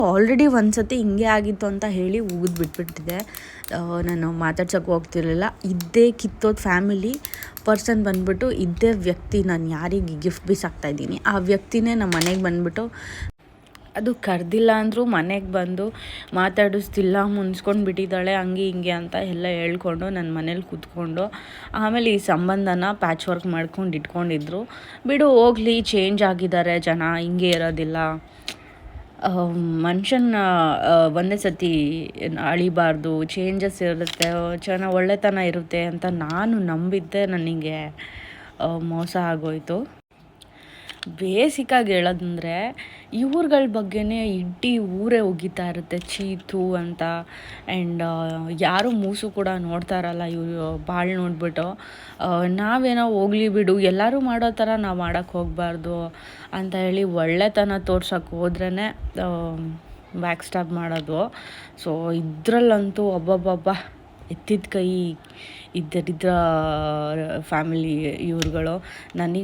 Already ಒಂದು ಸತಿ ಹಿಂಗೆ ಆಗಿತ್ತು ಅಂತ ಹೇಳಿ ಉಗಿದು ಬಿಟ್ಬಿಟ್ಟಿದೆ. ನಾನು ಮಾತಾಡ್ಸೋಕ್ಕೆ ಹೋಗ್ತಿರ್ಲಿಲ್ಲ. ಇದ್ದೇ ಕಿತ್ತೋದ ಫ್ಯಾಮಿಲಿ ಪರ್ಸನ್ ಬಂದ್ಬಿಟ್ಟು ಇದ್ದೇ ವ್ಯಕ್ತಿ ನಾನು ಯಾರಿಗೆ ಗಿಫ್ಟ್ ಬೀಸಾಕ್ತಾಯಿದ್ದೀನಿ ಆ ವ್ಯಕ್ತಿನೇ ನಮ್ಮ ಮನೆಗೆ ಬಂದುಬಿಟ್ಟು ಅದು ಕರೆದಿಲ್ಲ ಅಂದರೂ ಮನೆಗೆ ಬಂದು ಮಾತಾಡಿಸ್ತಿಲ್ಲ, ಮುನ್ಸ್ಕೊಂಡು ಬಿಟ್ಟಿದ್ದಾಳೆ ಹಂಗೆ ಹಿಂಗೆ ಅಂತ ಎಲ್ಲ ಹೇಳ್ಕೊಂಡು ನನ್ನ ಮನೇಲಿ ಕೂತ್ಕೊಂಡು ಆಮೇಲೆ ಈ ಸಂಬಂಧನ ಪ್ಯಾಚ್ ವರ್ಕ್ ಮಾಡ್ಕೊಂಡು ಇಟ್ಕೊಂಡಿದ್ರು. ಬಿಡು ಹೋಗಲಿ, ಚೇಂಜ್ ಆಗಿದ್ದಾರೆ ಜನ, ಹಿಂಗೆ ಇರೋದಿಲ್ಲ, ಮನುಷ್ಯನ ಒಂದೇ ಸತಿ ಅಳಿಬಾರ್ದು, ಚೇಂಜಸ್ ಇರುತ್ತೆ, ಒಳ್ಳೆತನ ಇರುತ್ತೆ ಅಂತ ನಾನು ನಂಬಿದ್ದೆ ನನಗೆ ಮೋಸ ಆಗೋಯಿತು. ಬೇಸಿಕಾಗಿ ಹೇಳೋದಂದರೆ ಇವ್ರುಗಳ ಬಗ್ಗೆನೇ ಇಡೀ ಊರೇ ಉಗಿತಾ ಇರುತ್ತೆ ಚೀತು ಅಂತ. ಆ್ಯಂಡ್ ಯಾರೂ ಮೂಸು ಕೂಡ ನೋಡ್ತಾ ಇರಲ್ಲ ಇವರು ಬಾಳು ನೋಡಿಬಿಟ್ಟು. ನಾವೇನೋ ಹೋಗ್ಲಿ ಬಿಡು, ಎಲ್ಲರೂ ಮಾಡೋ ಥರ ನಾವು ಮಾಡೋಕ್ಕೆ ಹೋಗಬಾರ್ದು ಅಂತ ಹೇಳಿ ಒಳ್ಳೆತನ ತೋರ್ಸೋಕ್ಕೆ ಹೋದ್ರೇ ಬ್ಯಾಕ್ ಸ್ಟಾಪ್ ಮಾಡೋದು. ಸೊ ಇದರಲ್ಲಂತೂ ಒಬ್ಬೊಬ್ಬೊಬ್ಬ ಎತ್ತಿದ ಕೈ ಇದ್ದರಿದ್ರ ಫ್ಯಾಮಿಲಿ ಇವ್ರುಗಳು. ನನಗೆ